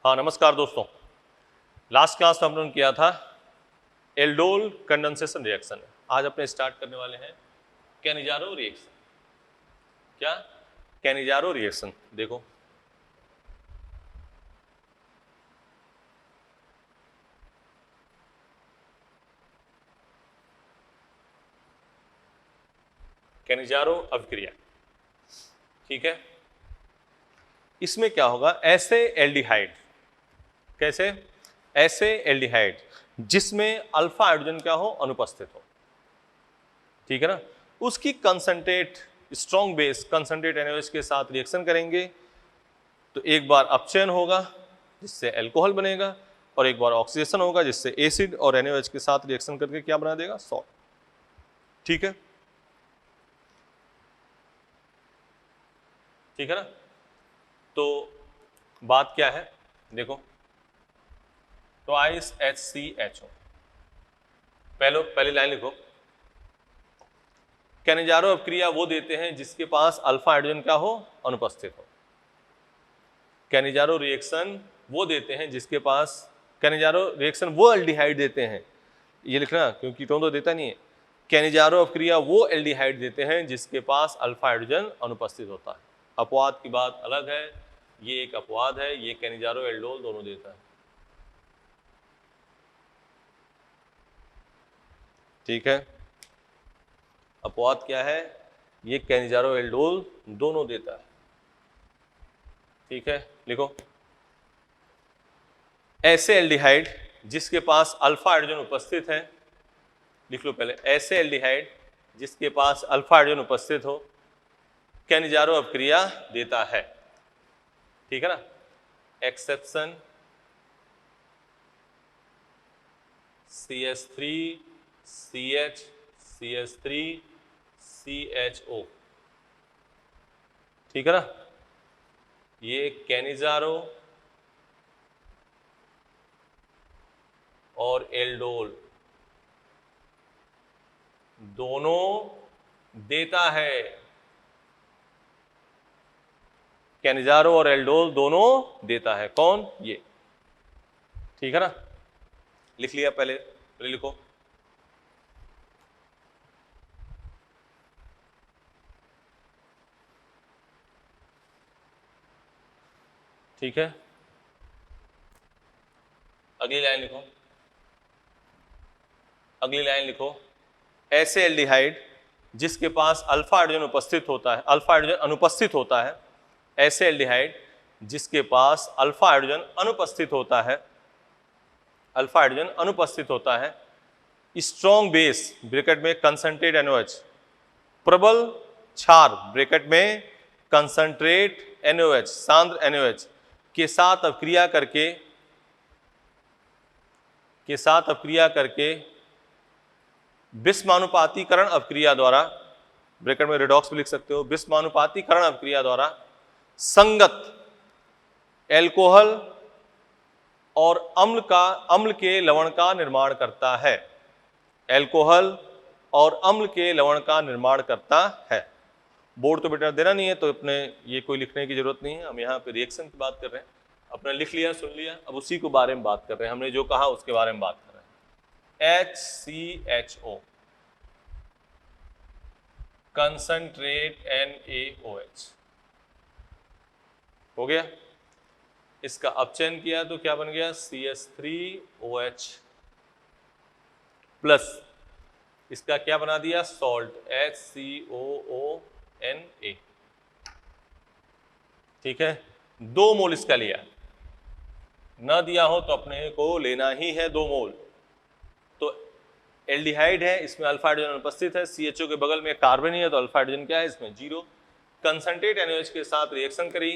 हाँ नमस्कार दोस्तों। लास्ट क्लास में हमने किया था एल्डोल कंडेंसेशन रिएक्शन। आज अपने स्टार्ट करने वाले हैं कैनिजारो रिएक्शन। क्या? Cannizzaro reaction. देखो कैनिजारो अभिक्रिया, ठीक है। इसमें क्या होगा, ऐसे एल्डिहाइड, कैसे? ऐसे एल्डिहाइड जिसमें अल्फा हाइड्रोजन क्या हो, अनुपस्थित हो, ठीक है ना। उसकी concentrate strong base concentrate NaOH के साथ रिएक्शन करेंगे तो एक बार अपचयन होगा जिससे अल्कोहल बनेगा और एक बार ऑक्सीडेशन होगा जिससे एसिड और NaOH के साथ रिएक्शन करके क्या बना देगा, सॉल्ट, ठीक है। ठीक है ना। तो बात क्या है, देखो ट्वाइस HCHO। पहली लाइन लिखो, कैनिजारो अपक्रिया वो देते हैं जिसके पास अल्फा हाइड्रोजन क्या हो, अनुपस्थित हो। कैनिजारो रिएक्शन वो देते हैं जिसके पास, कैनिजारो रिएक्शन वो एल्डिहाइड देते हैं, ये लिखना क्योंकीटोन तो देता नहीं है। कैनिजारो अपक्रिया वो एल्डिहाइड देते हैं जिसके पास अल्फा हाइड्रोजन अनुपस्थित होता है। अपवाद की बात अलग है, ये एक अपवाद है, ये कैनिजारो एल्डोल दोनों देता है, ठीक है। अपवाद क्या है, ये कैनिजारो एल्डोल दोनों देता है, ठीक है। लिखो, ऐसे एल्डिहाइड जिसके पास अल्फा हाइड्रोजन उपस्थित है, लिख लो पहले, ऐसे एल्डिहाइड जिसके पास अल्फा हाइड्रोजन उपस्थित हो कैनिजारो अपक्रिया देता है, ठीक है ना। Exception CH3 CH CH3 CHO, ठीक है ना। ये कैनिजारो और एल्डोल दोनों देता है, कैनिजारो और एल्डोल दोनों देता है, कौन? ये, ठीक है ना। लिख लिया, पहले लिखो, ठीक है। अगली लाइन लिखो, अगली लाइन लिखो, ऐसे एल्डिहाइड जिसके पास अल्फा हाइड्रोजन उपस्थित होता है, अल्फा हाइड्रोजन अनुपस्थित होता है, ऐसे एल्डिहाइड जिसके पास अल्फा हाइड्रोजन अनुपस्थित होता है, अल्फा हाइड्रोजन अनुपस्थित होता है, स्ट्रॉन्ग बेस ब्रैकेट में कंसंट्रेट NaOH, प्रबल क्षार ब्रैकेट में कंसंट्रेट NaOH, सांद्र NaOH के साथ अपक्रिया करके विषमानुपातीकरण अपक्रिया द्वारा, ब्रैकेट में रिडॉक्स भी लिख सकते हो, विषमानुपातीकरण अपक्रिया द्वारा संगत एल्कोहल और अम्ल के लवण का निर्माण करता है, एल्कोहल और अम्ल के लवण का निर्माण करता है। बोर्ड तो बेटा देना नहीं है तो अपने ये कोई लिखने की जरूरत नहीं है, हम यहाँ पे रिएक्शन की बात कर रहे हैं, अपने लिख लिया, सुन लिया, अब उसी को बारे में बात कर रहे हैं, हमने जो कहा उसके बारे में बात कर रहे हैं। HCHO कंसंट्रेट NaOH हो गया, इसका अपचयन किया तो क्या बन गया, CH3OH प्लस इसका क्या बना दिया, सॉल्ट HCOONA, ठीक है। 2 मोल इसका लिया, ना दिया हो तो अपने को लेना ही है 2 मोल। तो एल्डिहाइड है, इसमें अल्फा हाइड्रोजन उपस्थित है, CHO के बगल में कार्बन ही है तो अल्फा हाइड्रोजन क्या है इसमें, 0। कंसंट्रेट NaOH के साथ रिएक्शन करी,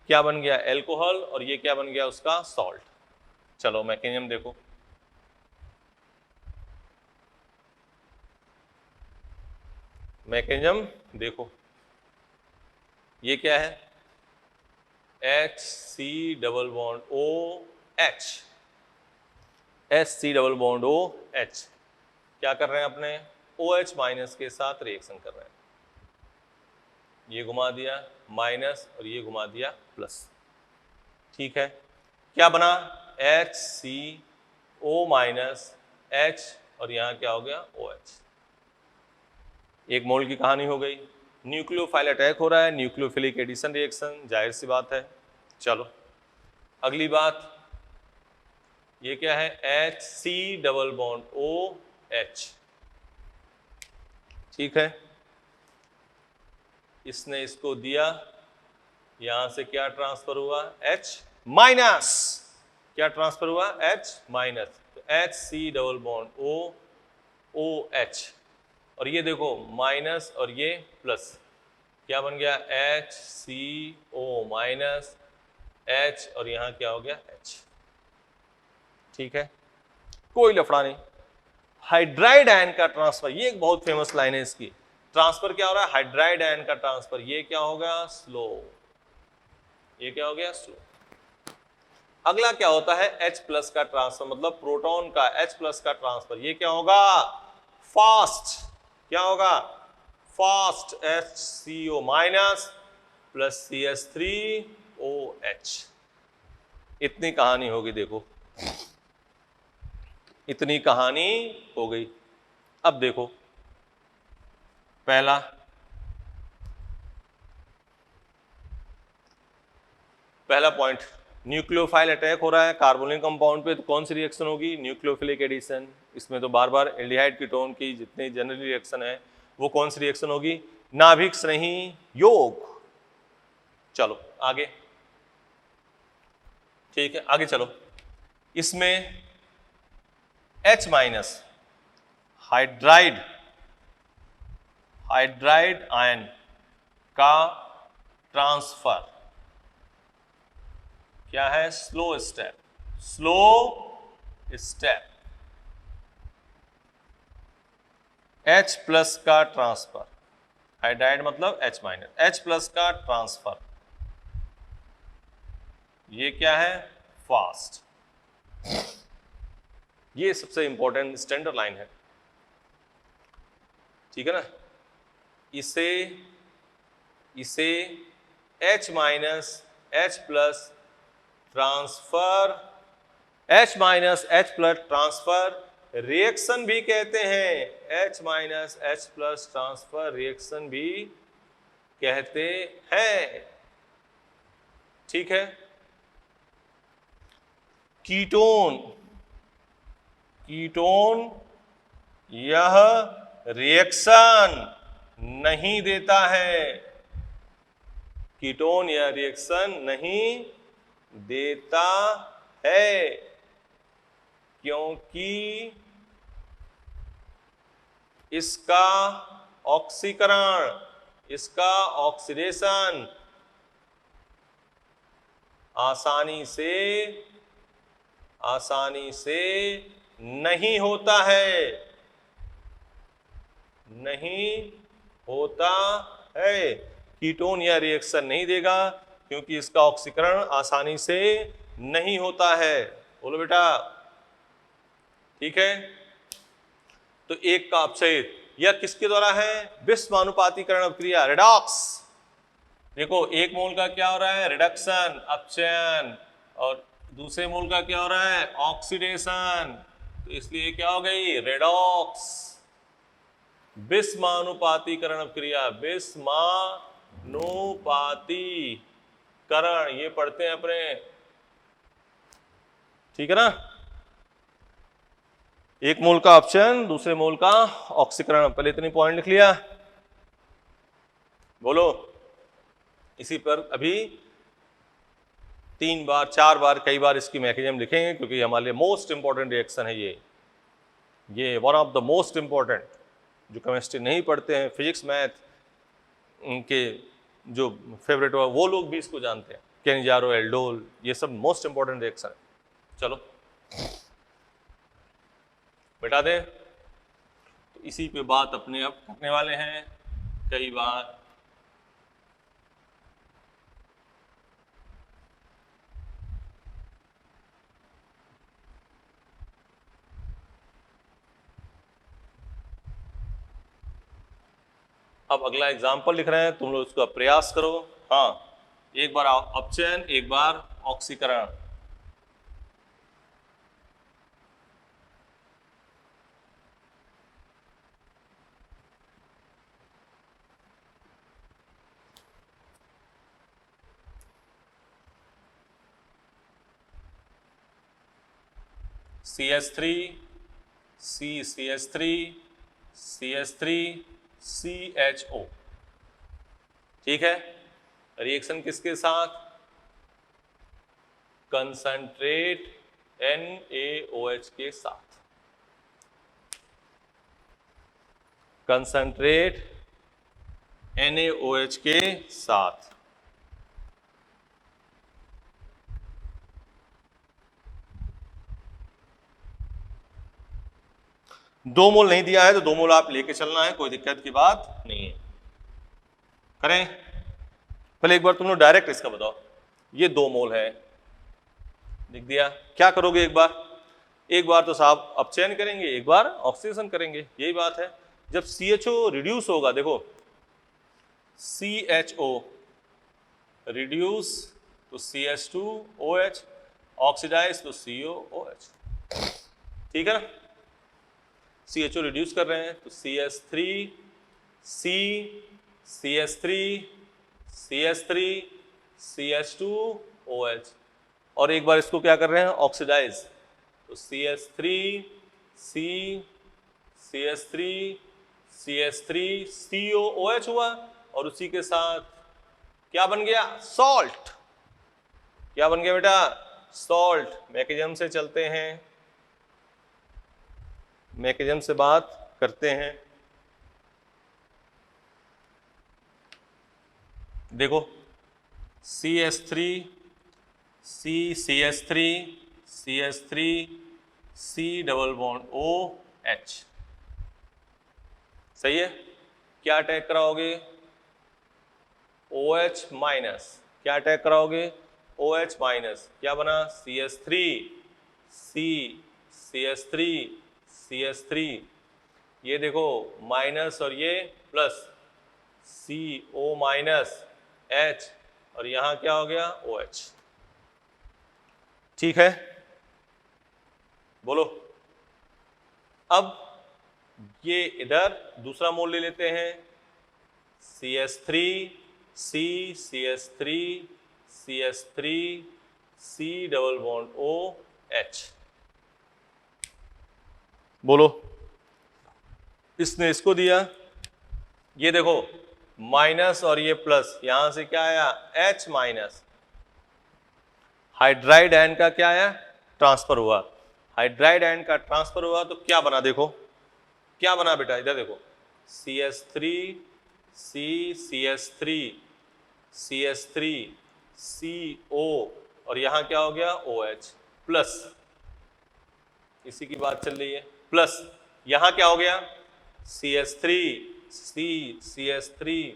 क्या बन गया, एल्कोहल, और ये क्या बन गया उसका, सॉल्ट। चलो मैकेनिज्म देखो, मैकेनिज्म देखो, ये क्या है, HC⋯OH, HC⋯OH क्या कर रहे हैं अपने, OH माइनस के साथ रिएक्शन कर रहे हैं, ये घुमा दिया माइनस और ये घुमा दिया प्लस, ठीक है। क्या बना, HCO माइनस H और यहां क्या हो गया OH। एक मोल की कहानी हो गई। न्यूक्लियोफाइल अटैक हो रहा है, न्यूक्लियोफिलिक एडिशन रिएक्शन, जाहिर सी बात है। चलो अगली बात, ये क्या है, HC डबल बॉन्ड OH, ठीक है। इसने इसको दिया, यहां से क्या ट्रांसफर हुआ, H माइनस, क्या ट्रांसफर हुआ, H माइनस, तो HC डबल बॉन्ड OH, और ये देखो माइनस और ये प्लस, क्या बन गया, HCO माइनस H और यहां क्या हो गया H, ठीक है, कोई लफड़ा नहीं। हाइड्राइड आयन का ट्रांसफर, ये एक बहुत फेमस लाइन है इसकी, ट्रांसफर क्या हो रहा है, हाइड्राइड आयन का ट्रांसफर, ये क्या होगा, स्लो, ये क्या हो गया, स्लो। अगला क्या होता है, H प्लस का ट्रांसफर, मतलब प्रोटॉन का H प्लस का ट्रांसफर, ये क्या होगा, फास्ट, क्या होगा, fast, HCO minus plus CH3OH। इतनी कहानी होगी, देखो इतनी कहानी हो गई। अब देखो पहला पॉइंट, न्यूक्लियोफाइल अटैक हो रहा है कार्बोनिल कंपाउंड पे, तो कौन सी रिएक्शन होगी, न्यूक्लियोफिलिक एडिशन। इसमें तो बार बार एल्डिहाइड कीटोन की जितनी जनरली रिएक्शन है वो कौन सी रिएक्शन होगी, नाभिक नहीं योग। चलो आगे, ठीक है आगे चलो। इसमें H माइनस हाइड्राइड आयन का ट्रांसफर क्या है, स्लो स्टेप, H प्लस का ट्रांसफर, हाइड्राइड मतलब H माइनस, H प्लस का ट्रांसफर, ये क्या है, फास्ट। ये सबसे इंपॉर्टेंट स्टैंडर्ड लाइन है, ठीक है ना। इसे H minus H plus transfer, H minus H plus transfer reaction भी कहते हैं, H minus H plus transfer reaction भी कहते हैं, ठीक है। कीटोन यह रिएक्शन नहीं देता है, कीटोन यह रिएक्शन नहीं देता है, क्योंकि इसका ऑक्सीकरण, इसका ऑक्सीडेशन आसानी से नहीं होता है, कीटोन यह रिएक्शन नहीं देगा क्योंकि इसका ऑक्सीकरण आसानी से नहीं होता है। बोलो बेटा, ठीक है। तो एक का अपचयित यह किसके द्वारा है, विषमानुपातीकरण अभिक्रिया, रेडॉक्स। देखो एक मोल का क्या हो रहा है, रिडक्शन, अपचयन, और दूसरे मोल का क्या हो रहा है, ऑक्सीडेशन, तो इसलिए क्या हो गई, रेडॉक्स। विषमानुपातीकरण अभिक्रिया, विषमानुपातीकरण, ये पढ़ते हैं अपने, ठीक है ना। एक मोल का अपचयन, दूसरे मोल का ऑक्सीकरण, पहले इतनी पॉइंट लिख लिया। बोलो, इसी पर अभी 3 बार 4 बार कई बार इसकी मैकेनिज्म लिखेंगे, क्योंकि हमारे लिए मोस्ट इंपॉर्टेंट रिएक्शन है ये one of the most important. जो केमिस्ट्री नहीं पढ़ते हैं, फिजिक्स मैथ उनके जो फेवरेट हो वो लोग भी इसको जानते हैं, केनिजारो, एल्डोल, ये सब मोस्ट इंपॉर्टेंट रिएक्शन है। चलो बेटा दें, तो इसी पे बात अपने अब करने वाले हैं कई बार। अब अगला एग्जाम्पल लिख रहे हैं, तुम लोग उसका प्रयास करो। हाँ, एक बार अपचयन, एक बार ऑक्सीकरण। CH3 CCH3 CH3 CHO। ठीक है, रिएक्शन किसके साथ? कंसंट्रेट NaOH के साथ। कंसंट्रेट NaOH के साथ। दो मोल नहीं दिया है तो 2 मोल आप लेके चलना है, कोई दिक्कत की बात नहीं है। करें पहले एक बार तुम लोग डायरेक्ट इसका बताओ, ये 2 मोल है, लिख दिया। क्या करोगे एक बार तो साहब अपचयन करेंगे, एक बार ऑक्सीडेशन करेंगे, यही बात है। जब CHO रिड्यूस होगा, देखो CHO रिड्यूस तो CH2OH, ऑक्सीडाइज तो COOH। ठीक है ना, CHO रिड्यूस कर रहे हैं तो CH3 C CH3 CH3 CH2OH, और एक बार इसको क्या कर रहे हैं? ऑक्सीडाइज, तो CH3 C CH3 CH3 COOH हुआ, और उसी के साथ क्या बन गया? सॉल्ट। क्या बन गया बेटा? सॉल्ट। मैकेनिज्म से चलते हैं, मैकेनिज्म से बात करते हैं। देखो CH3 C CH3 CH3 C double bond OH, सही है। क्या अटैक कराओगे? OH minus. क्या अटैक कराओगे? OH minus. क्या बना? CH3 C CH3 CH3, ये देखो माइनस और ये प्लस, CO माइनस H, और यहां क्या हो गया? OH। ठीक है, बोलो। अब ये इधर दूसरा मोल ले लेते हैं, CH3 C CH3 CH3 C double bond OH। बोलो, इसने इसको दिया, ये देखो माइनस और ये प्लस, यहां से क्या आया? H minus. हाइड्राइड आयन का क्या आया? ट्रांसफर हुआ। हाइड्राइड आयन का ट्रांसफर हुआ तो क्या बना? देखो क्या बना बेटा, इधर देखो CH3 C CH3 CH3 CO, और यहां क्या हो गया? OH plus. इसी की बात चल रही है, प्लस यहां क्या हो गया? CH3 C CH3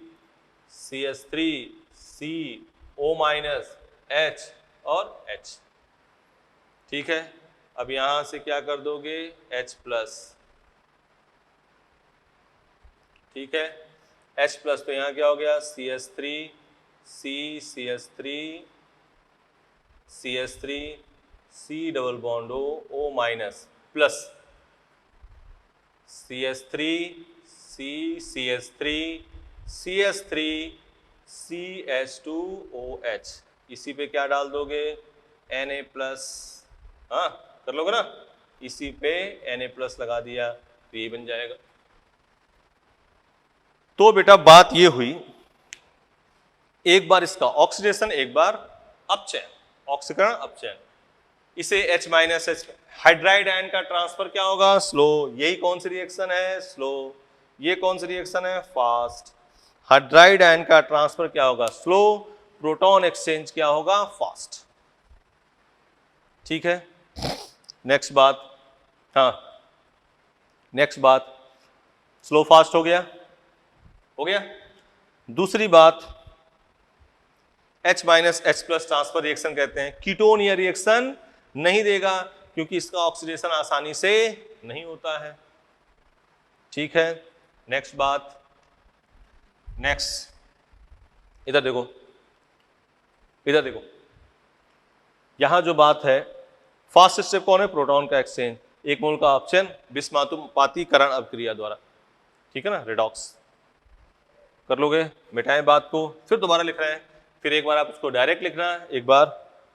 CH3 CO minus H और H। ठीक है, अब यहां से क्या कर दोगे? H plus. ठीक है, H प्लस, तो यहां क्या हो गया? CH3 C CH3 CH3 C double bond O minus plus CH3 C CH3 CH3 CH2OH, इसी पे क्या डाल दोगे? Na plus. हाँ कर लोगे ना, इसी पे Na प्लस लगा दिया तो ये बन जाएगा। तो बेटा बात ये हुई, एक बार इसका ऑक्सीडेशन, एक बार अपचयन, ऑक्सीकरण अपचयन। इसे H minus H, hydride ion का ट्रांसफर क्या होगा? स्लो। यही कौन सी रिएक्शन है? स्लो। ये कौन सी रिएक्शन है? फास्ट। हाइड्राइड आयन का ट्रांसफर क्या होगा? स्लो। प्रोटॉन एक्सचेंज क्या होगा? फास्ट। ठीक है, नेक्स्ट बात। हाँ नेक्स्ट बात, स्लो फास्ट हो गया, हो गया। दूसरी बात, H minus H plus transfer reaction कहते हैं। कीटोन यह रिएक्शन नहीं देगा क्योंकि इसका ऑक्सीडेशन आसानी से नहीं होता है। ठीक है, नेक्स्ट बात, नेक्स्ट इधर देखो, इधर देखो, यहां जो बात है, फास्ट स्टेप कौन है? प्रोटॉन का एक्सचेंज, एक मोल का अपचयन विस्मानुपातीकरण अभिक्रिया द्वारा। ठीक है ना, रिडॉक्स कर लोगे। मिटाएं बात को, फिर दोबारा लिख रहे हैं, फिर एक बार आप उसको डायरेक्ट लिखना है, एक बार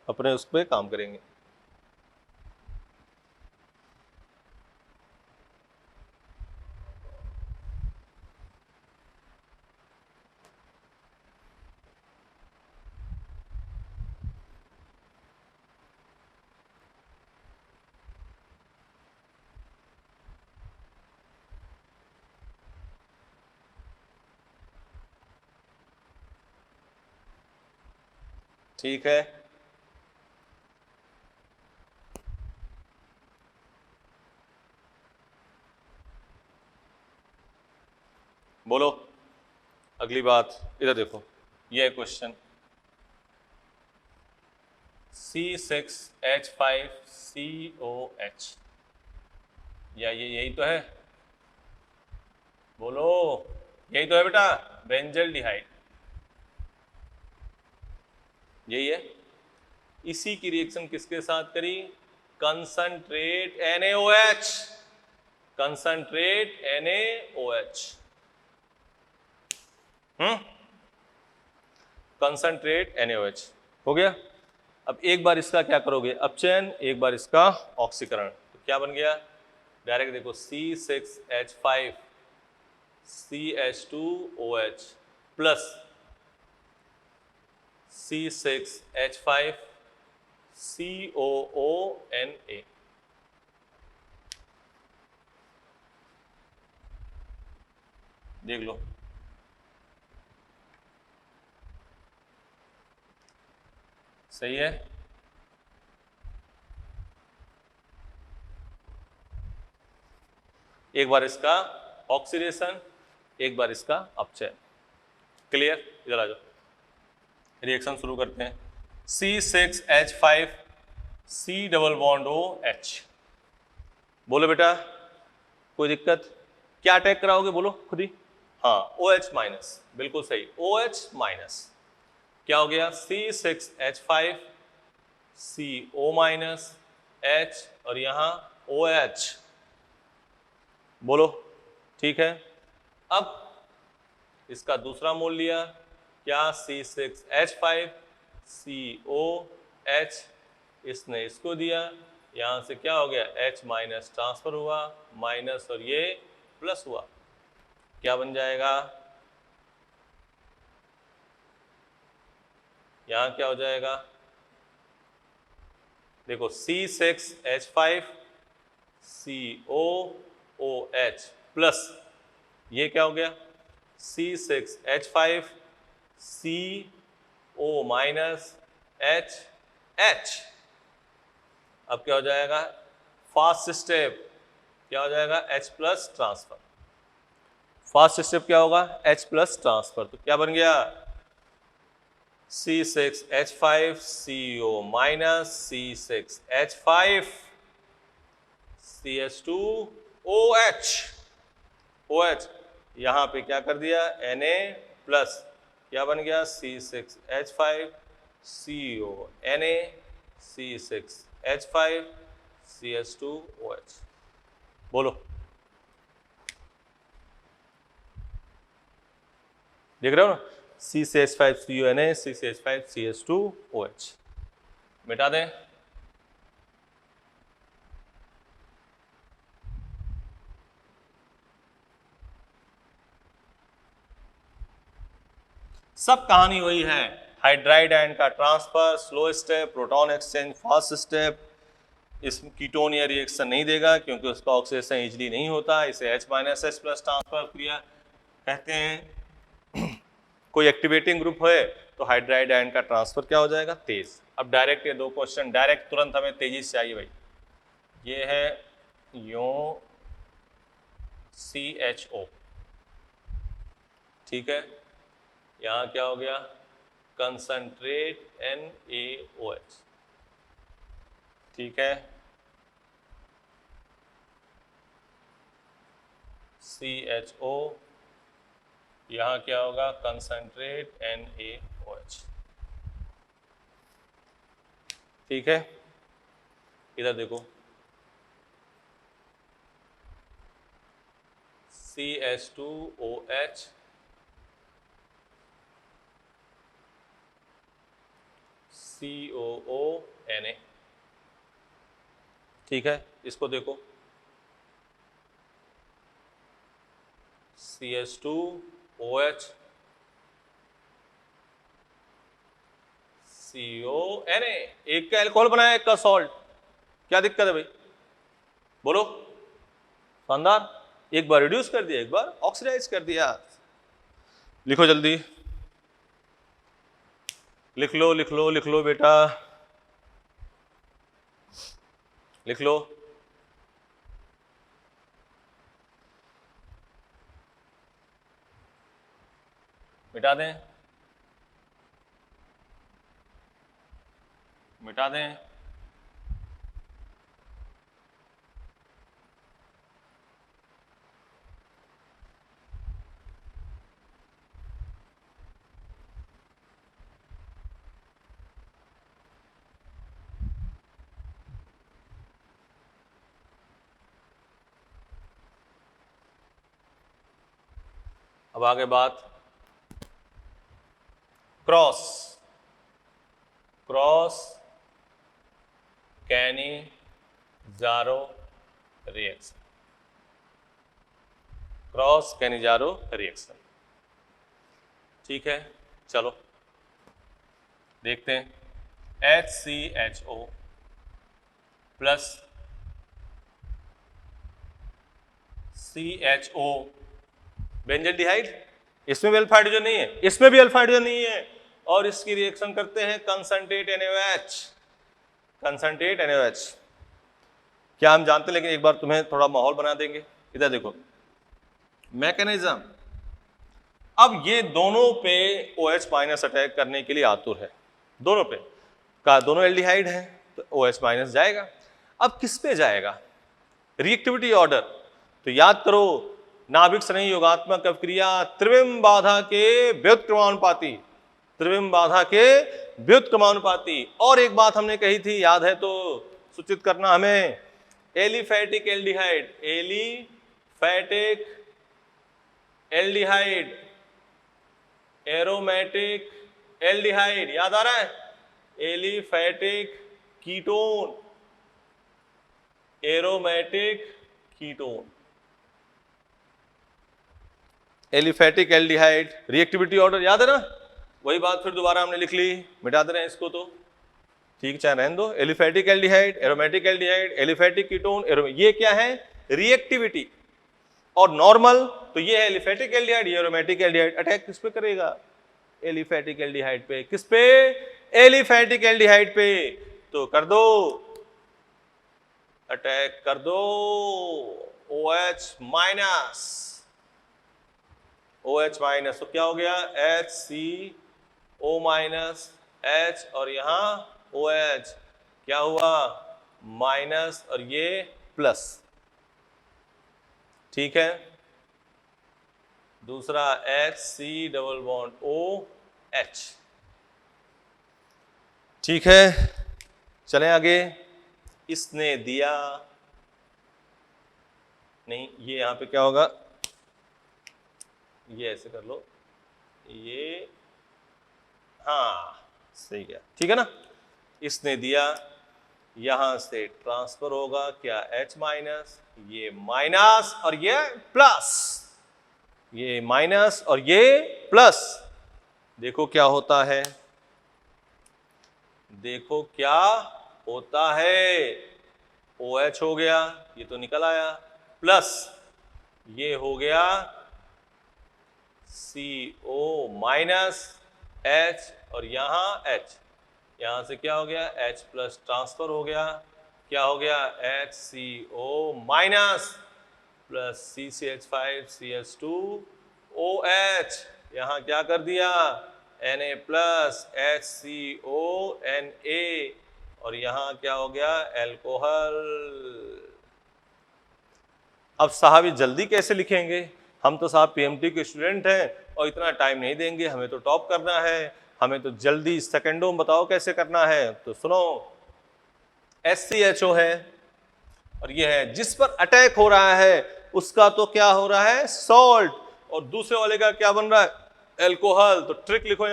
अपने उस पर काम करेंगे। ठीक है, बोलो अगली बात। इधर देखो, ये क्वेश्चन C6H5COH, या ये यही तो है, बोलो यही तो है बेटा, बेंजल्डिहाइड, यही है। इसी की रिएक्शन किसके साथ करी? Concentrate NaOH, concentrate NaOH, concentrate NaOH हो गया। अब एक बार इसका क्या करोगे, अपचयन, एक बार इसका ऑक्सीकरण, तो क्या बन गया? डायरेक्ट देखो C6H5CH2OH प्लस C6H5COONA, देख लो, सही है। एक बार इसका ऑक्सीडेशन, एक बार इसका अपचयन, क्लियर? इधर आ जाओ, रिएक्शन शुरू करते हैं। C6H5C डबल बॉन्ड OH, बोलो बेटा कोई दिक्कत? क्या अटैक कराओगे बोलो खुद ही? हाँ, OH माइनस, बिल्कुल सही, OH माइनस। क्या हो गया? C6H5CO माइनस H और यहां OH, बोलो ठीक है। अब इसका दूसरा मोल लिया, क्या? C6H5COH, इसने इसको दिया, यहां से क्या हो गया? H माइनस ट्रांसफर हुआ, माइनस और ये प्लस हुआ, क्या बन जाएगा? यहां क्या हो जाएगा? देखो C6H5COOH प्लस ये क्या हो गया? C6H5CO minus HH। अब क्या हो जाएगा? फास्ट स्टेप क्या हो जाएगा? H plus transfer. Fast step क्या होगा? H प्लस ट्रांसफर, तो क्या बन गया? C6H5CO माइनस C6H5CH2OH, OH यहां पे क्या कर दिया? Na प्लस, क्या बन गया? C6H5CO Na C6H5CH2OH, बोलो देख रहे हो ना? C6H5CO Na C6H5CH2OH, मिटा दें। सब कहानी वही है, हाइड्राइड आयन का transfer, slow step, proton exchange, fast step. इस कीटोन ये रिएक्शन नहीं देगा क्योंकि उसका ऑक्सीडेशन इजीली नहीं होता, इसे H minus H plus transfer क्रिया कहते हैं। कोई एक्टिवेटिंग ग्रुप है तो हाइड्राइड आयन का ट्रांसफर क्या हो जाएगा? तेज। अब डायरेक्ट ये दो क्वेश्चन डायरेक्ट तुरंत हमें तेजी से चाहिए भाई। ये है यो CHO, ठीक है, यहां क्या हो गया? कंसंट्रेट NaOH, ठीक है, CHO, यहां क्या होगा? कंसंट्रेट NaOH, ठीक है। इधर देखो CH2OH COONA, ठीक है, इसको देखो CH2OH CONA, एक का अल्कोहल बनाया, एक का सॉल्ट, क्या दिक्कत है भाई? बोलो, शानदार, एक बार रिड्यूस कर दिया, एक बार ऑक्सीडाइज कर दिया। लिखो जल्दी, लिख लो लिख लो लिख लो बेटा, लिख लो। मिटा दें, मिटा दें। अब आगे बात cross, cross Cannizzaro reaction, cross Cannizzaro reaction. ठीक है, चलो देखते हैं। HCHO प्लस CHO बेंजल्डिहाइड, इसमें भी अल्फा हाइड्रोजन नहीं है, इसमें भी अल्फा हाइड्रोजन नहीं है, और इसकी रिएक्शन करते हैं कंसंट्रेट NaOH, कंसंट्रेट NaOH। क्या हम जानते हैं, लेकिन एक बार तुम्हें थोड़ा माहौल बना देंगे। इधर देखो मैकेनिज्म। अब ये दोनों पे OH माइनस अटैक करने के लिए आतुर है, दोनों पे का, दोनों एल्डिहाइड है तो OH माइनस जाएगा। अब किस पे जाएगा? रिएक्टिविटी ऑर्डर तो याद करो, नाभिक स्नेही योगात्मक अभिक्रिया त्रिविम बाधा के व्युत्क्रमानुपाती, त्रिविम बाधा के व्युत्क्रमानुपाती। और एक बात हमने कही थी, याद है तो सूचित करना हमें, aliphatic aldehyde, aliphatic aldehyde, aromatic aldehyde, याद आ रहा है? Aliphatic ketone, aromatic ketone, aliphatic aldehyde, reactivity order याद है ना? वही बात फिर दोबारा हमने लिख ली, मिटा दे रहे हैं इसको तो ठीक, चाहे रहने दो। Aliphatic aldehyde, aromatic aldehyde, aliphatic ketone, ये क्या है? रिएक्टिविटी। और नॉर्मल तो ये है एलिफैटिक एल्डिहाइड, ये एरोमेटिक एल्डिहाइड। अटैक किस पे करेगा? एलिफैटिक एल्डिहाइड पे। किस पे? एलिफैटिक एल्डिहाइड पे। तो कर दो अटैक, कर दो OH माइनस, OH माइनस, तो क्या हो गया? HCO माइनस H, और यहां OH क्या हुआ? माइनस, और ये प्लस। ठीक है, दूसरा HC डबल बॉन्ड OH। ठीक है, चलें आगे। इसने दिया नहीं, ये यहां पे क्या होगा? ये ऐसे कर लो, ये हाँ सही गया, ठीक है ना? इसने दिया, यहां से ट्रांसफर होगा क्या? H माइनस, ये माइनस और ये प्लस, ये माइनस और ये प्लस। देखो क्या होता है, देखो क्या होता है। OH हो गया, ये तो निकल आया, प्लस ये हो गया CO माइनस H, और यहां H, यहां से क्या हो गया? H प्लस ट्रांसफर हो गया, क्या हो गया? HCO माइनस प्लस CCH5CH2OH, यहां क्या कर दिया? Na प्लस HCO Na, और यहां क्या हो गया? एल्कोहल। अब साहब ये जल्दी कैसे लिखेंगे? हम तो साहब PMT के स्टूडेंट हैं और इतना टाइम नहीं देंगे, हमें तो टॉप करना है, हमें तो जल्दी सेकंडों में बताओ कैसे करना है। तो सुनो, HCHO है और ये है, जिस पर अटैक हो रहा है उसका तो क्या हो रहा है? सॉल्ट, और दूसरे वाले का क्या बन रहा है? एल्कोहल। तो ट्रिक लिखो,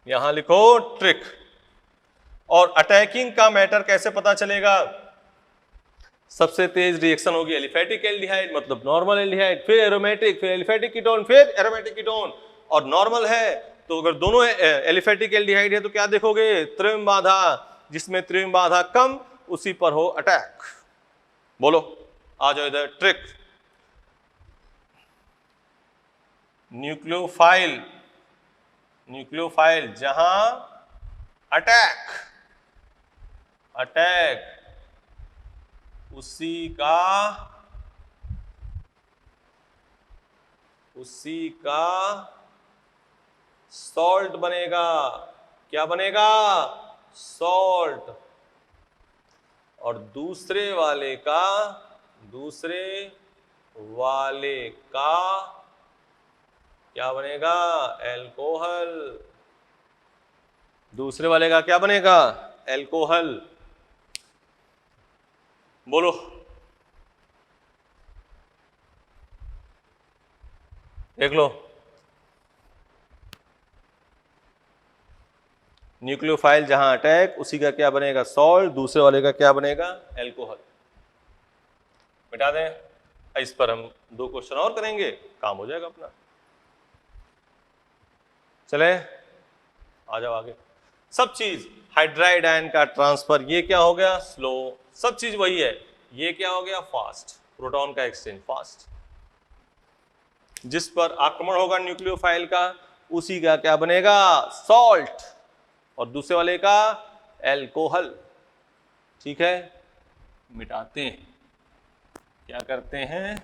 यहां लिखो ट्रिक। और अटैकिंग का मैटर कैसे पता चलेगा? सबसे तेज रिएक्शन होगी एलिफैटिक एल्डिहाइड, मतलब नॉर्मल एल्डिहाइड, फिर एरोमेटिक, फिर एलिफैटिक कीटोन, फिर एरोमेटिक कीटोन। और नॉर्मल है तो अगर दोनों एलिफैटिक एल्डिहाइड है तो क्या देखोगे? त्रिविम बाधा, जिसमें त्रिविम बाधा कम उसी पर हो अटैक। बोलो, आ जाओ इधर। ट्रिक, न्यूक्लियोफाइल न्यूक्लियोफाइल जहां अटैक अटैक उसी का सॉल्ट बनेगा। क्या बनेगा? सॉल्ट। और दूसरे वाले का क्या बनेगा? एल्कोहल। दूसरे वाले का क्या बनेगा? एल्कोहल। बोलो। देख लो, न्यूक्लियोफाइल जहां अटैक उसी का क्या बनेगा? सॉल्ट। दूसरे वाले का क्या बनेगा? एल्कोहल। मिटा दें। इस पर हम 2 क्वेश्चन और करेंगे, काम हो जाएगा अपना। चले, आ जाओ आगे। सब चीज हाइड्राइड आयन का ट्रांसफर, ये क्या हो गया? स्लो। सब चीज वही है। ये क्या हो गया? फास्ट। प्रोटॉन का एक्सचेंज फास्ट। जिस पर आक्रमण होगा न्यूक्लियोफाइल का उसी का क्या बनेगा? सॉल्ट। और दूसरे वाले का एल्कोहल। ठीक है, मिटाते हैं। क्या करते हैं?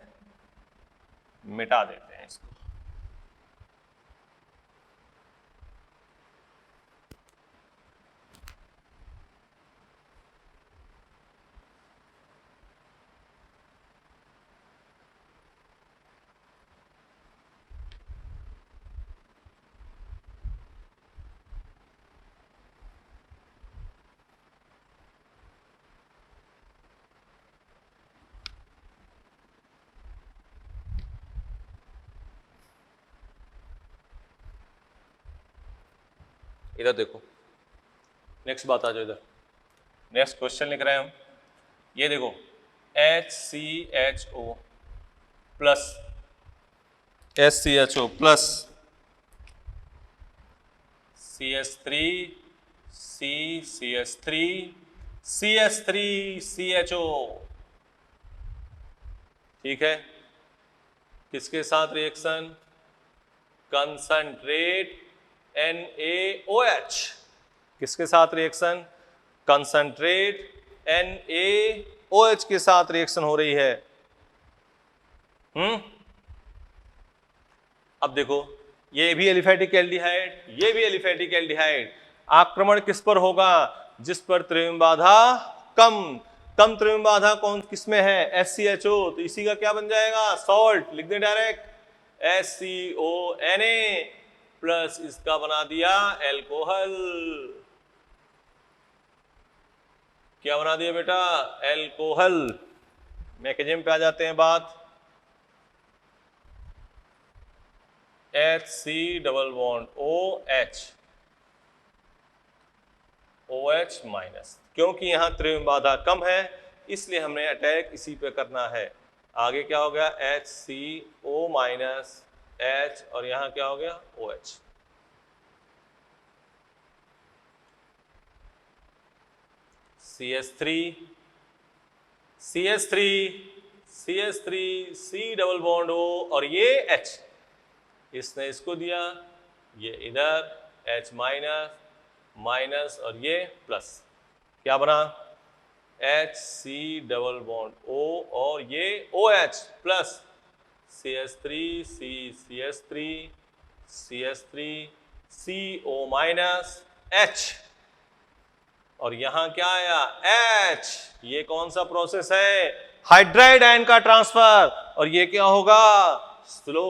मिटा देते हैं इसको। इधर देखो, नेक्स्ट बात आ जाओ इधर। नेक्स्ट क्वेश्चन लिख रहे हैं हम। ये देखो, HCHO plus SCHO plus CH3 CCH3 CH3CHO। ठीक है, किसके साथ रिएक्शन? Concentrate NaOH। किसके साथ रिएक्शन? कंसंट्रेट NaOH के साथ रिएक्शन हो रही है। अब देखो, ये भी एलिफेटिक एल्डिहाइड, ये भी एलिफेटिक एल्डिहाइड। आक्रमण किस पर होगा? जिस पर त्रिविम बाधा कम त्रिविम बाधा कौन किसमें है? SCHO। तो इसी का क्या बन जाएगा? सॉल्ट। लिख दे डायरेक्ट, SCONA प्लस इसका बना दिया एल्कोहल। क्या बना दिया बेटा? एल्कोहल। मैकेनिज्म पे आ जाते हैं बात। HC double bond OH OH minus, क्योंकि यहां त्रिविम बाधा कम है इसलिए हमने अटैक इसी पे करना है। आगे क्या हो गया? HCO माइनस H और यहां क्या हो गया? OH। CH3 C double bond O और ये H, इसने इसको दिया, ये इधर H माइनस माइनस और ये प्लस। क्या बना? HC डबल बॉन्ड O और ये OH plus CH3 CH3 CH3 CO minus H और यहां क्या आया? H। ये कौन सा प्रोसेस है? हाइड्राइड आयन का ट्रांसफर। और ये क्या होगा? स्लो।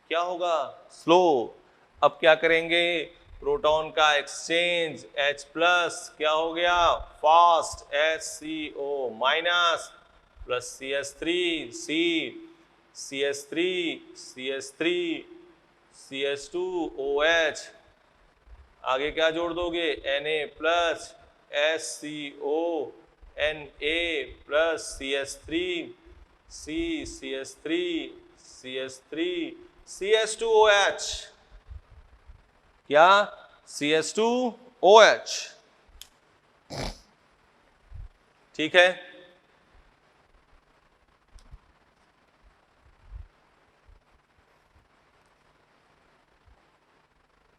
क्या होगा? स्लो। अब क्या करेंगे? प्रोटॉन का एक्सचेंज H प्लस क्या हो गया? Fast. HCO minus plus CH3 C CH3 CH3 CH2 OH। आगे क्या जोड़ दोगे? Na plus SCO Na plus CH3 C CH3 CH3 CH2OH। क्या? CH2OH। ठीक है,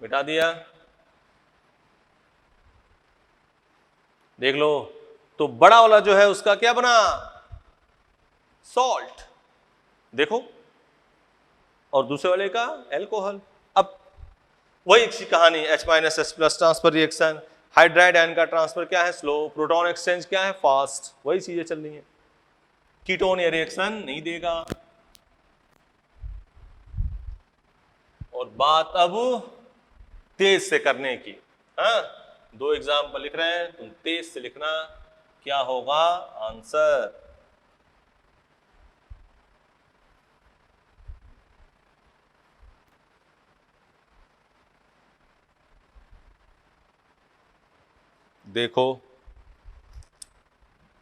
मिटा दिया, देख लो। तो बड़ा वाला जो है उसका क्या बना, सॉल्ट, देखो, और दूसरे वाले का एल्कोहल। अब वही अच्छी कहानी, H minus H plus transfer reaction, hydride ion का ट्रांसफर क्या है, स्लो, प्रोटॉन एक्सचेंज क्या है, फास्ट, वही चीजें चल रही हैं। कीटोन ये रिएक्शन नहीं देगा। और बात अब तेज से करने की, हाँ, दो एग्जाम्पल लिख रहे हैं, तुम तेज से लिखना, क्या होगा आंसर। देखो,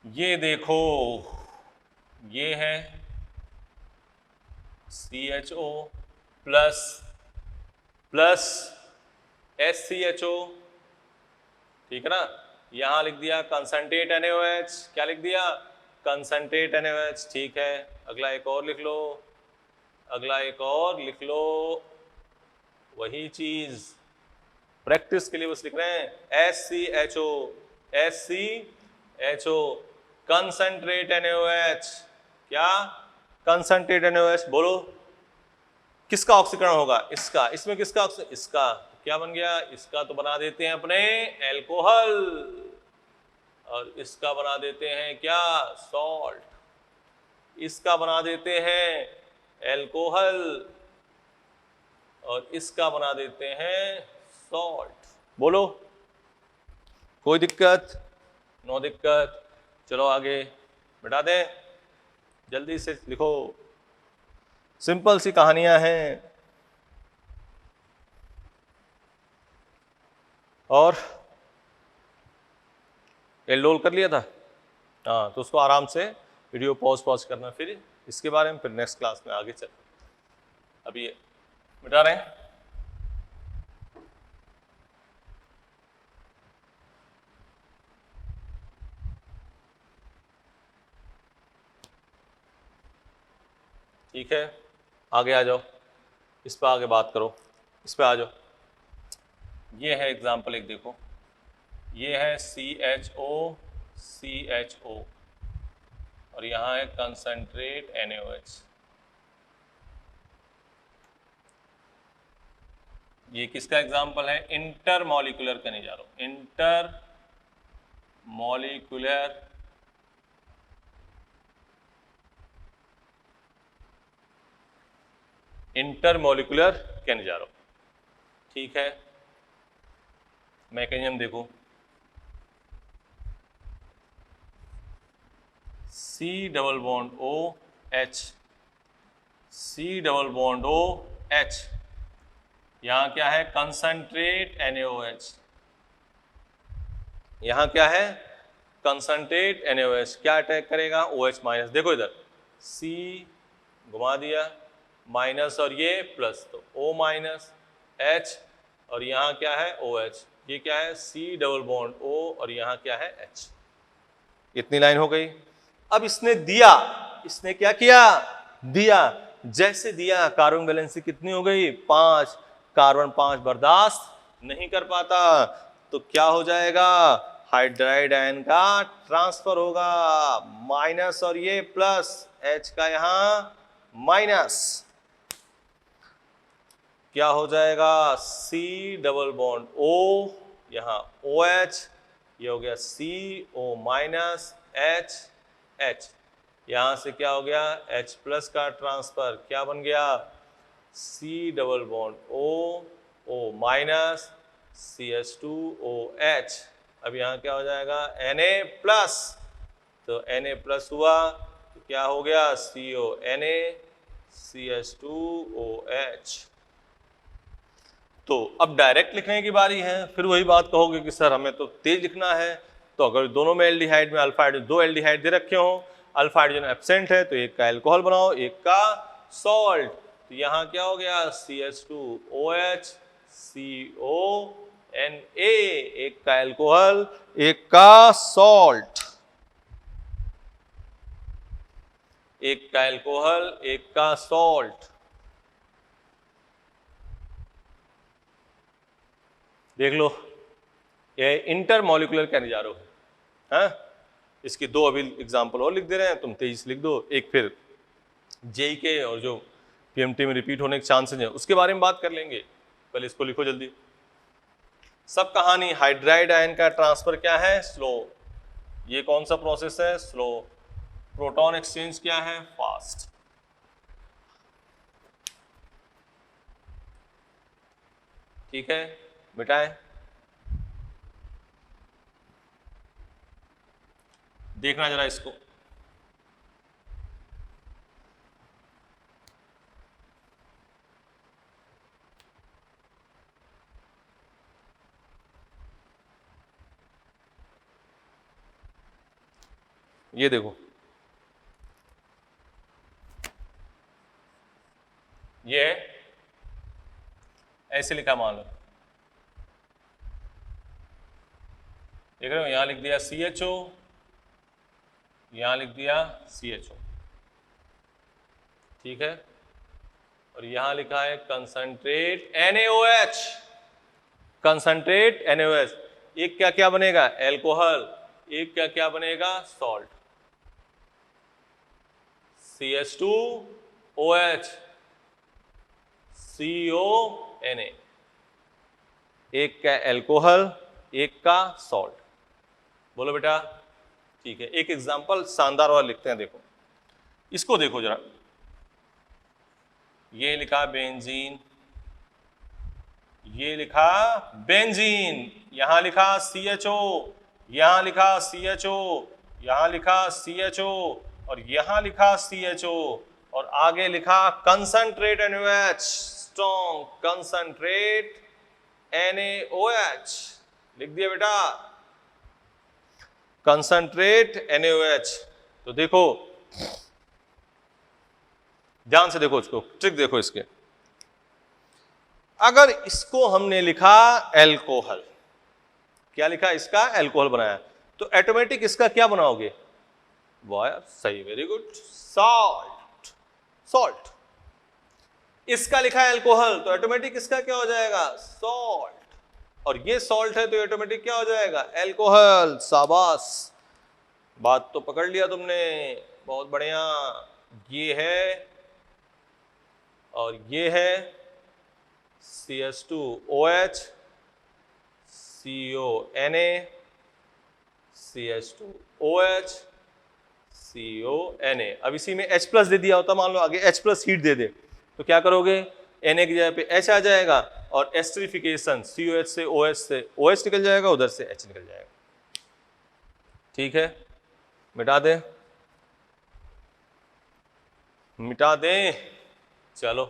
ये देखो, ये है CHO प्लस प्लस SCHO, ठीक है ना। यहां लिख दिया कंसंट्रेट NaOH, क्या लिख दिया, कंसंट्रेट NaOH, ठीक है। अगला एक और लिख लो, अगला एक और लिख लो, वही चीज प्रैक्टिस के लिए बस लिख रहे हैं, SCHO, SCHO, कंसंट्रेट NaOH, क्या, कंसंट्रेट NaOH, बोलो किसका ऑक्सीकरण होगा, इसका, इसमें किसका ऑक्सीकरण, इसका, क्या बन गया, इसका तो बना देते हैं अपने एल्कोहल, और इसका बना देते हैं क्या, सॉल्ट, इसका बना देते हैं एल्कोहल, और इसका बना देते हैं सॉल्ट। बोलो, कोई दिक्कत, नो दिक्कत। चलो आगे मिटा दें, जल्दी से लिखो, सिंपल सी कहानियां हैं। और एल्डोल कर लिया था, हाँ, तो उसको आराम से वीडियो पॉज करना, फिर इसके बारे में फिर नेक्स्ट क्लास में आगे चल। अभी मिटा रहे हैं। ठीक है, आगे आ जाओ, इस पर आगे बात करो, इस पे आ जाओ। ये है एग्जाम्पल एक, देखो, ये है CHO CHO, और यहाँ है कंसंट्रेट NaOH। ये किसका एग्जाम्पल है, इंटरमॉलिक्यूलर करने जा रहा हूं, इंटरमॉलिक्यूलर कहने जा रहा हूं, ठीक है। मैकेनिज्म देखो, C double bond OH, C double bond OH, यहां क्या है, कंसंट्रेट NaOH, यहां क्या है, कंसंट्रेट NaOH, क्या अटैक करेगा, OH माइनस, देखो इधर C घुमा दिया माइनस, और ये प्लस, तो O माइनस H, और यहाँ क्या है OH, ये क्या है C डबल बॉन्ड O, और यहाँ क्या है H। इतनी लाइन हो गई। अब इसने दिया, इसने क्या किया, दिया, जैसे दिया कार्बन वैलेंसी कितनी हो गई, 5, कार्बन 5 बर्दाश्त नहीं कर पाता, तो क्या हो जाएगा, हाइड्राइड आयन का ट्रांसफर होगा, माइनस, और ये प्लस, H का यहां माइनस, क्या हो जाएगा, C डबल बॉन्ड O, यहां OH, ये हो गया CO माइनस H H, यहां से क्या हो गया, H प्लस का ट्रांसफर, क्या बन गया, C double bond O, O minus CH2OH। अब यहां क्या हो जाएगा, Na प्लस, तो Na प्लस हुआ, तो क्या हो गया, CONa CH2OH। तो अब डायरेक्ट लिखने की बारी है, फिर वही बात कहोगे कि सर हमें तो तेज लिखना है, तो अगर दोनों में एल्डिहाइड में अल्फा हाइड्रोजन, दो एल्डिहाइड दे रखे हो, अल्फा हाइड्रोजन एब्सेंट है, तो एक का एल्कोहल बनाओ, एक का सॉल्ट, तो यहाँ क्या हो गया, CH2OH CONa, एक का एल्कोहल एक का सॉल्ट, एक का एल्कोहल एक का सॉल्ट। देख लो, ये इंटरमॉलिक्यूलर कैनिजारो है, हाँ? इसकी दो अभी एग्जाम्पल और लिख दे रहे हैं, तुम तेजी से लिख दो। एक फिर जेई के और जो पीएमटी में रिपीट होने के चांसेस हैं उसके बारे में बात कर लेंगे, पहले इसको लिखो जल्दी। सब कहानी हाइड्राइड आयन का ट्रांसफर क्या है? स्लो। ये कौन सा प्रोसेस है? स्लो। प्रोटॉन एक्सचेंज क्या है? फास्ट। ठीक है, मिटाएं। देखना जरा इसको, ये देखो, ये ऐसे लिखा, मान लो, देख रहे हो, यहां लिख दिया CHO, यहां लिख दिया CHO, ठीक है, और यहां लिखा है कंसंट्रेट NaOH, कंसंट्रेट NaOH। एक क्या क्या बनेगा? एल्कोहल। एक क्या क्या बनेगा? सॉल्ट। CH2OH, CONA। एक का एल्कोहल, एक का सॉल्ट। बोलो बेटा। ठीक है, एक एग्जांपल शानदार वाला लिखते हैं, देखो इसको, देखो जरा, ये लिखा बेंजीन, ये लिखा बेंजीन, यहां लिखा CHO, यहां लिखा CHO, यहां लिखा CHO, और यहां लिखा CHO, और आगे लिखा concentrate NaOH, strong concentrate NaOH। लिख दिया बेटा, कंसंट्रेट NaOH। तो देखो, ध्यान से देखो इसको, ट्रिक देखो इसके। अगर इसको हमने लिखा एल्कोहल, क्या लिखा? इसका एल्कोहल बनाया, तो ऑटोमेटिक इसका क्या बनाओगे? वाह, सही, वेरी गुड, सॉल्ट। सॉल्ट। इसका लिखा है एल्कोहल, तो ऑटोमेटिक इसका क्या हो जाएगा? सॉल्ट। और ये सॉल्ट है तो ऑटोमेटिक क्या हो जाएगा? एल्कोहल। शाबाश, बात तो पकड़ लिया तुमने, बहुत बढ़िया। ये है और ये है CH2OH, CONA, CH2OH, CONA। अब इसी में H प्लस दे दिया होता, मान लो आगे H प्लस हीट दे दे, तो क्या करोगे? Na की जगह पे H आ जाएगा, और एस्टरिफिकेशन COH से OH से OH निकल जाएगा, उधर से H निकल जाएगा। ठीक है, मिटा दें, मिटा दें, चलो।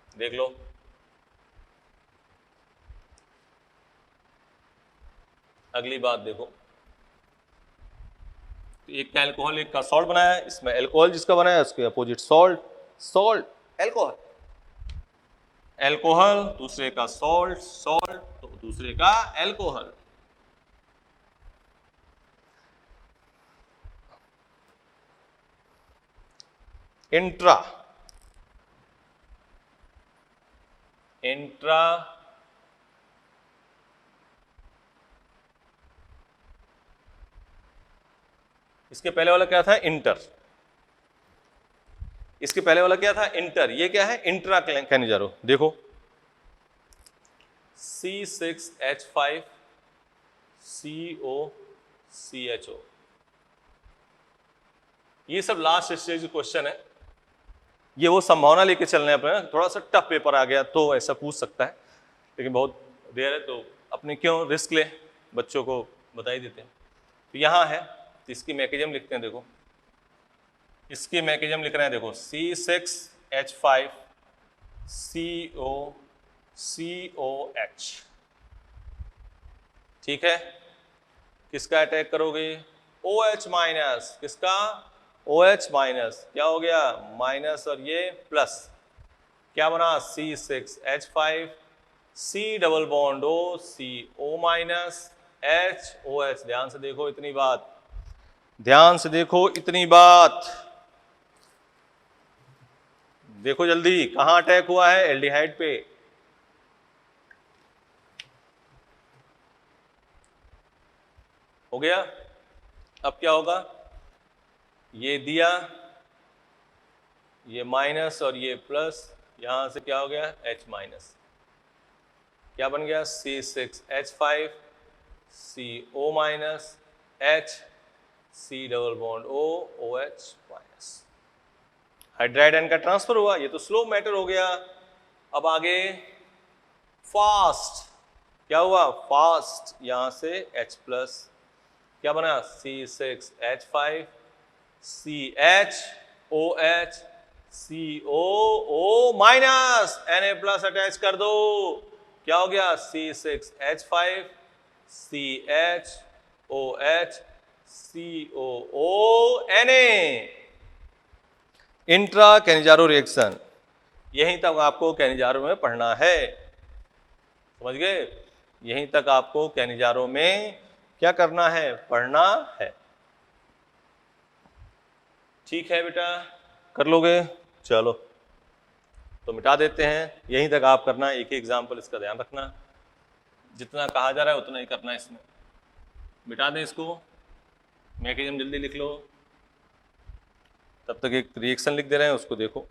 देख लो, अगली बात देखो, एक का एल्कोहल, एक का सॉल्ट बनाया है, इसमें एल्कोहल जिसका बनाया उसके opposite salt. Salt, alcohol, alcohol, दूसरे का सॉल्ट, सॉल्ट, तो दूसरे का एल्कोहल। इंट्रा, इंट्रा इसके पहले वाला क्या था? इंटर। इसके पहले वाला क्या था? इंटर। ये क्या है? Intra Cannizzaro. देखो, C6H5 COCHO, ये सब लास्ट स्टेज क्वेश्चन है। ये वो संभावना लेके चलने अपने, थोड़ा सा टफ पेपर आ गया तो ऐसा पूछ सकता है, लेकिन बहुत देर है तो अपने क्यों रिस्क ले, बच्चों को बता ही देते हैं। तो यहाँ है, तो इसकी मैकेनिज्म लिखते हैं, देखो इसकी मैकेनिज्म लिख रहे हैं, देखो C6H5 COCOH। ठीक है, किसका अटैक करोगे? OH माइनस, किसका? OH minus. क्या हो गया? माइनस और ये प्लस, क्या बना? C6H5 C double bond O CO minus HOH। ध्यान से देखो इतनी बात, ध्यान से देखो इतनी बात, देखो जल्दी कहां अटैक हुआ है, एल्डिहाइड पे। हो गया। अब क्या होगा, ये दिया, ये माइनस और ये प्लस, यहां से क्या हो गया H माइनस, क्या बन गया C6H5 CO minus H C double bond O OH minus. Hydride ion का ट्रांसफर हुआ, ये तो स्लो मैटर हो गया। अब आगे फास्ट, क्या हुआ फास्ट, यहां से H प्लस, क्या बना C6H5 CHOH COO minus, Na plus attach कर दो, क्या हो गया C6H5 CHOH COO Na। Intra Cannizzaro reaction, यहीं तक आपको कैनिजारो में पढ़ना है, समझ गए? यहीं तक आपको कैनिजारो में क्या करना है, पढ़ना है। ठीक है बेटा, कर लोगे? चलो तो मिटा देते हैं, यहीं तक आप करना, एक ही एग्जाम्पल, इसका ध्यान रखना, जितना कहा जा रहा है उतना ही करना है इसमें। मिटा दें इसको, मैकेनिज्म जल्दी लिख लो, तब तक एक रिएक्शन लिख दे रहे हैं, उसको देखो।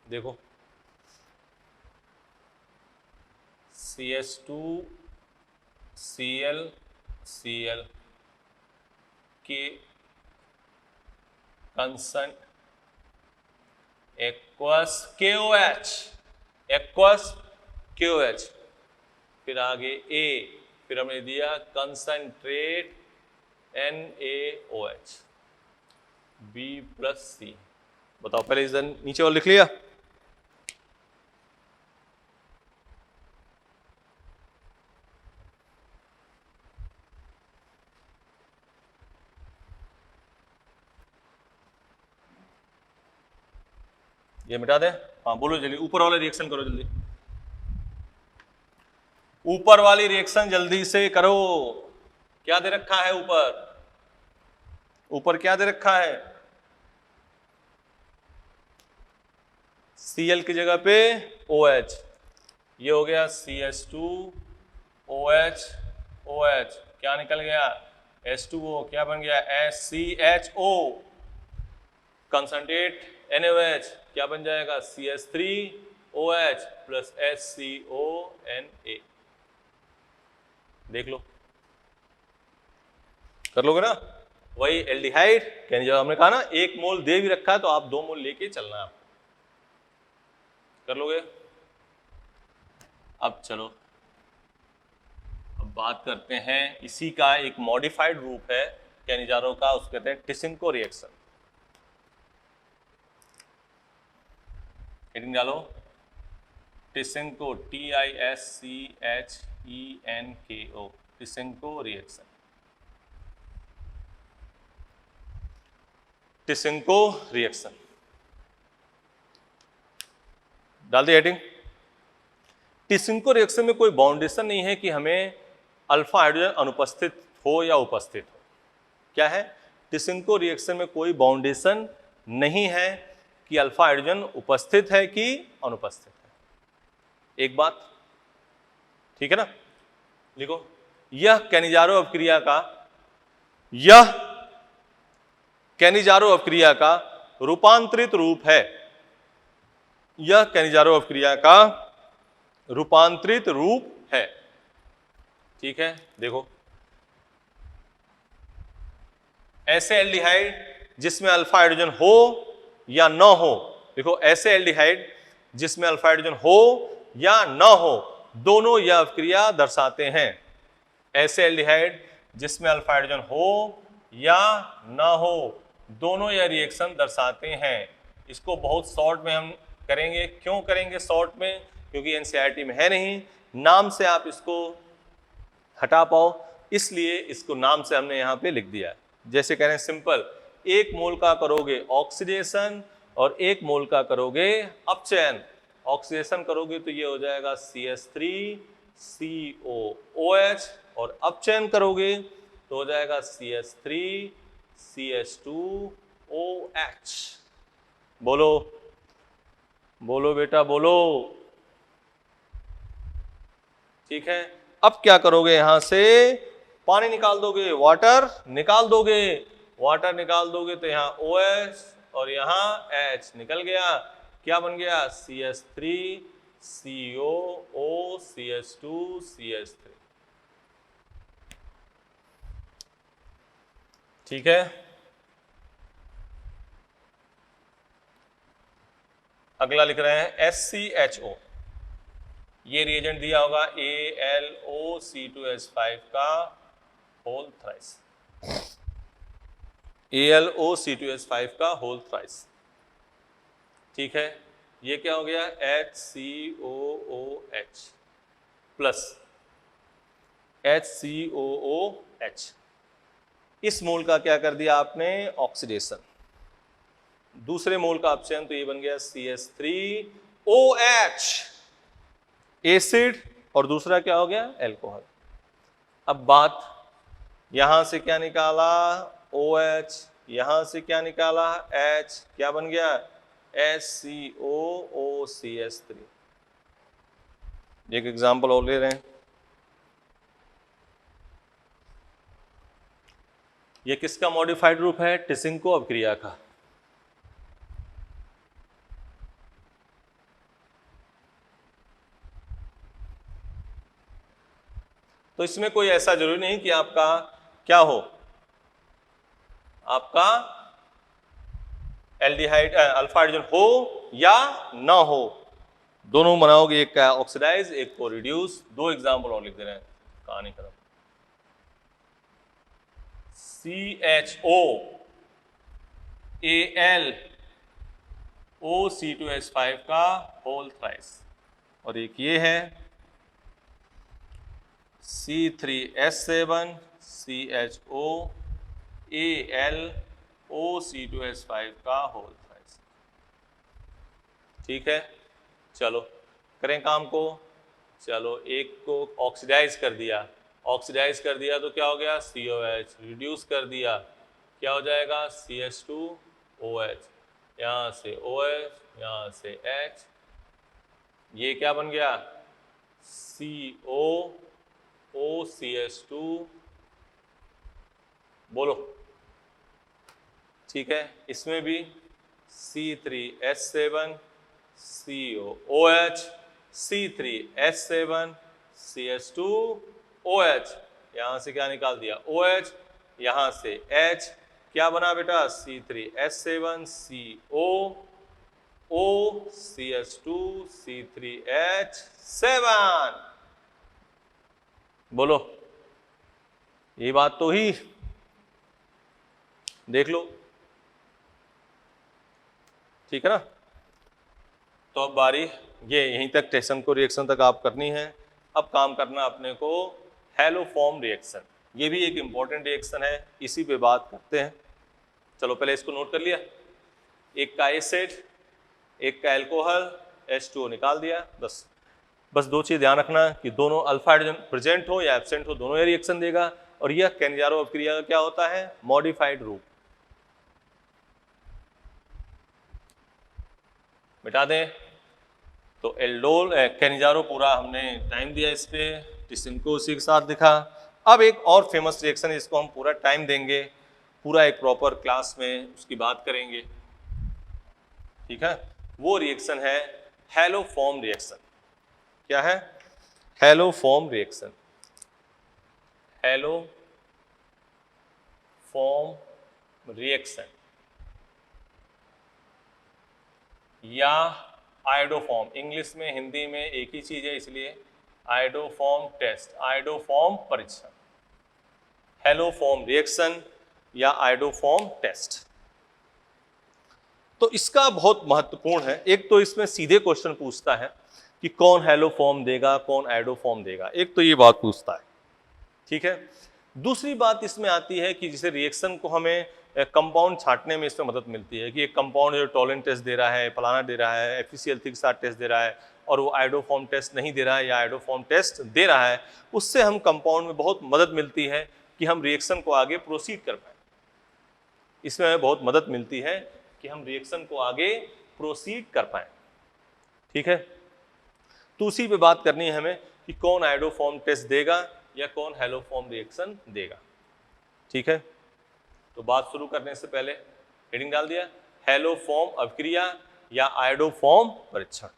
देखो CH2 Cl Cl के कंसंट एक्वस KOH, एक्वस KOH, फिर आगे A, फिर हमने दिया concentrate NaOH B plus C। बताओ पहले इस नीचे और लिख लिया? ये मिटा दें? हाँ बोलो जल्दी, ऊपर वाले रिएक्शन करो जल्दी, ऊपर वाली रिएक्शन जल्दी से करो। क्या दे रखा है ऊपर, ऊपर क्या दे रखा है? Cl की जगह पे OH, ये हो गया CH2OH OH, क्या निकल गया H2O, क्या बन गया SCHO, कंसंट्रेट NaOH, क्या बन जाएगा CH3OH प्लस HCONA। देख लो, कर लोगे ना? वही एल्डिहाइड जब हमने कहा ना 1 मोल दे भी रखा है तो आप 2 मोल लेके चलना है, कर लोगे? अब चलो, अब बात करते हैं इसी का एक मॉडिफाइड रूप है कैनिजारो का, उसको कहते हैं टिसिंको रिएक्शन। हेडिंग डालो, टिसिंको TISCHENKO, टिसिंको रिएक्शन, टिसिंको रिएक्शन डाल दी हेडिंग। टिसिंको रिएक्शन में कोई बाउंडेशन नहीं है कि हमें अल्फा हाइड्रोजन अनुपस्थित हो या उपस्थित हो। क्या है? टिसिंको रिएक्शन में कोई बाउंडेशन नहीं है कि अल्फा हाइड्रोजन उपस्थित है कि अनुपस्थित है। एक बात ठीक है ना? लिखो, यह कैनिजारो अपक्रिया का, यह कैनिजारो अपक्रिया का रूपांतरित रूप है, यह कैनिजारो अपक्रिया का रूपांतरित रूप है। ठीक है, देखो ऐसे एल्डिहाइड जिसमें अल्फा हाइड्रोजन हो या न हो, देखो ऐसे एल्डिहाइड जिसमें अल्फा हाइड्रोजन हो या न हो, दोनों यह अपक्रिया दर्शाते हैं। ऐसे एल्डिहाइड जिसमें अल्फा हाइड्रोजन हो या न हो, दोनों यह रिएक्शन दर्शाते हैं। इसको बहुत शॉर्ट में हम करेंगे। क्यों करेंगे शॉर्ट में? क्योंकि एनसीईआरटी में है नहीं, नाम से आप इसको हटा पाओ, इसलिए इसको नाम से हमने यहाँ पे लिख दिया। जैसे कह रहे हैं सिंपल, 1 मोल का करोगे ऑक्सीडेशन और 1 मोल का करोगे अपचयन। ऑक्सीडेशन करोगे तो ये हो जाएगा CH3 COOH, और अब चयन करोगे तो हो जाएगा CH3 CH2OH। बोलो बोलो बेटा बोलो। ठीक है, अब क्या करोगे, यहां से पानी निकाल दोगे, वाटर निकाल दोगे, वाटर निकाल दोगे तो यहाँ OH और यहाँ H निकल गया। क्या बन गया, CH3 COO CH2 CH3। ठीक है, अगला लिख रहे हैं SCHO। ये रिएजेंट दिया होगा AlOC2H5 का होल थ्राइस, AlOC2H5 का होल थ्राइस। ठीक है, ये क्या हो गया, HCOOH प्लस HCOOH। इस मोल का क्या कर दिया आपने, ऑक्सीडेशन। दूसरे मोल का ऑप्शन तो ये बन गया CH3OH, एसिड, और दूसरा क्या हो गया, एल्कोहल। अब बात, यहां से क्या निकाला, OH, यहां से क्या निकाला, H, क्या बन गया, HCOOCH3। एक एग्जांपल और ले रहे हैं, ये किसका मॉडिफाइड रूप है, टिसिंको अभिक्रिया का। तो इसमें कोई ऐसा जरूरी नहीं कि आपका क्या हो, आपका एल्डिहाइड अल्फा हाइड्रोजन हो या ना हो, दोनों बनाओगे, एक का ऑक्सीडाइज एक को रिड्यूस। दो एग्जाम्पल और लिख दे रहे हैं, कहानी खत्म। CHOAlOC2H5 का होल थ्राइस, और एक ये है C3H7 CHOAlOC2H5 का होल थ्राइस। ठीक है, चलो करें काम को। चलो एक को ऑक्सीडाइज कर दिया, ऑक्सीडाइज कर दिया तो क्या हो गया, COH, रिड्यूस कर दिया क्या हो जाएगा, CH2OH, यहाँ से OH, यहाँ से H, ये क्या बन गया, COOCH2। बोलो, ठीक है, इसमें भी C3H7 COOH, C3H7 CH2OH, यहां से क्या निकाल दिया, OH, यहां से H, क्या बना बेटा, C3H7 COO CH2 C3H7। बोलो, ये बात तो ही देख लो, ठीक है ना। तो अब बारी ये यहीं तक टेसन-को रिएक्शन तक आप करनी है। अब काम करना अपने को हैलोफॉर्म रिएक्शन, ये भी एक इंपॉर्टेंट रिएक्शन है, इसी पे बात करते हैं। चलो पहले इसको नोट कर लिया, एक का एसिड एक का एल्कोहल, H2O निकाल दिया। बस दो चीज ध्यान रखना कि दोनों अल्फा हाइड्रोजन प्रेजेंट हो या एब्सेंट हो, दोनों ये रिएक्शन देगा। और यह कैनिजारो अभिक्रिया का क्या होता है, मॉडिफाइड रूप। मिटा दें तो एल्डोल कैनिजारो पूरा हमने टाइम दिया इस पे, टिसिंको उसी के साथ दिखा। अब एक और फेमस रिएक्शन, इसको हम पूरा टाइम देंगे, पूरा एक प्रॉपर क्लास में उसकी बात करेंगे, ठीक है। वो रिएक्शन है हैलोफॉर्म रिएक्शन। क्या है, हैलोफॉर्म रिएक्शन, हैलोफॉर्म रिएक्शन या आयोडोफॉर्म, इंग्लिश में हिंदी में एक ही चीज है, इसलिए आयोडोफॉर्म टेस्ट, आयोडोफॉर्म परीक्षण, हैलोफॉर्म रिएक्शन या आयोडोफॉर्म टेस्ट। तो इसका बहुत महत्वपूर्ण है। एक तो इसमें सीधे क्वेश्चन पूछता है कि कौन हैलोफॉर्म देगा कौन आयोडोफॉर्म देगा, एक तो ये बात पूछता है, ठीक है। दूसरी बात इसमें आती है कि जिसे रिएक्शन को हमें कंपाउंड छांटने में इसमें मदद मिलती है कि एक कंपाउंड जो टॉलरेंट टेस्ट दे रहा है, फलाना दे रहा है, एफिशिएंसी के साथ टेस्ट दे रहा है, और वो आयोडोफॉर्म टेस्ट नहीं दे रहा है या आयोडोफॉर्म टेस्ट दे रहा है, उससे हम कंपाउंड में बहुत मदद मिलती है कि हम रिएक्शन को आगे प्रोसीड कर पाए। इसमें हमें बहुत मदद मिलती है कि हम रिएक्शन को आगे प्रोसीड कर पाए। ठीक है, तो उसी पे बात करनी है हमें कि कौन आयोडोफॉर्म टेस्ट देगा या कौन हैलोफॉर्म रिएक्शन देगा। ठीक है, तो बात शुरू करने से पहले हेडिंग डाल दिया, हैलोफॉर्म अभिक्रिया या आयोडोफॉर्म परीक्षण।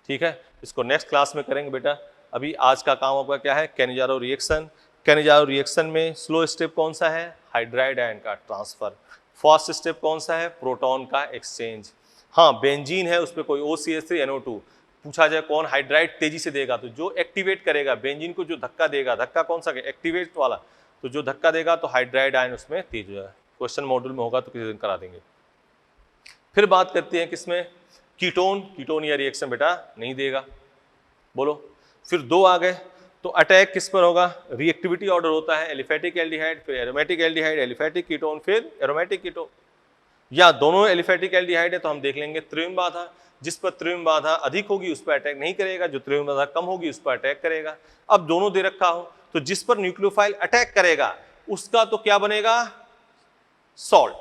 ठीक है, इसको नेक्स्ट क्लास में करेंगे बेटा। अभी आज का काम आपका क्या है, कैनिजारो रिएक्शन। कैनिजारो रिएक्शन में स्लो स्टेप कौन सा है, हाइड्राइड आयन का ट्रांसफर। फास्ट स्टेप कौन सा है, प्रोटॉन का एक्सचेंज। हाँ, बेंजीन है, उस पर कोई OCH3NO2 पूछा जाए कौन हाइड्राइड तेजी से देगा, तो जो एक्टिवेट करेगा बेंजीन को, जो धक्का देगा, धक्का कौन सा, एक्टिवेट वाला, तो जो धक्का देगा तो हाइड्राइड आयन उसमें तेज हो जाएगा। क्वेश्चन मॉड्यूल में होगा तो किसी दिन करा देंगे। फिर बात करते हैं किसमें, कीटोन। कीटोन या रिएक्शन बेटा नहीं देगा, बोलो। फिर 2 आ गए, तो अटैक किस पर होगा, रिएक्टिविटी ऑर्डर होता है, एलिफेटिक एल्डिहाइड, फिर एरोमेटिक एल्डिहाइड, एलिफेटिक कीटोन, फिर एरोमेटिक कीटोन, या दोनों एलिफेटिक एल्डिहाइड है तो हम देख लेंगे त्रिविम बाधा। जिस पर त्रिविम बाधा अधिक होगी उस पर अटैक नहीं करेगा, जो त्रिविम बाधा कम होगी उस पर अटैक करेगा। अब दोनों दे रखा हो तो जिस पर न्यूक्लियोफाइल अटैक करेगा उसका तो क्या बनेगा, सॉल्ट,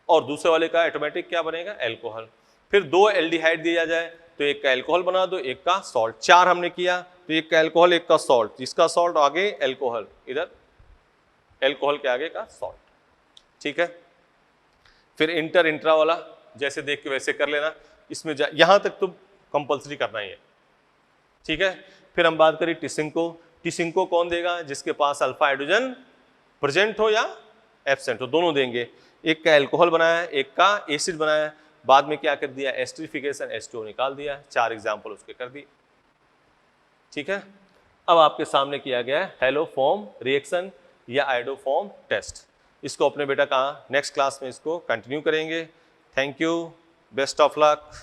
और दूसरे वाले का ऑटोमेटिक क्या बनेगा, एल्कोहल। फिर 2 एल्डिहाइड दिया जाए तो एक का एल्कोहल बना दो, एक का सॉल्ट। 4 हमने किया तो एक का एल्कोहल, एक का सॉल्ट, जिसका सॉल्ट आगे एल्कोहल, इधर एल्कोहल के आगे का सॉल्ट। ठीक है, फिर इंटर इंट्रा वाला जैसे देख के वैसे कर लेना, इसमें यहां तक तो कंपलसरी करना ही है। ठीक है, फिर हम बात करें टिसिंको। टिसिंको कौन देगा, जिसके पास अल्फा हाइड्रोजन प्रेजेंट हो या एब्सेंट हो, दोनों देंगे। एक का एल्कोहल बनाया, एक का एसिड बनाया, बाद में क्या कर दिया, एस्टरिफिकेशन, H2O निकाल दिया। 4 एग्जाम्पल उसके कर दिए। ठीक है, अब आपके सामने किया गया है हैलोफॉर्म रिएक्शन या आयोडोफॉर्म टेस्ट। इसको अपने बेटा कहाँ, नेक्स्ट क्लास में इसको कंटिन्यू करेंगे। Thank you, best of luck.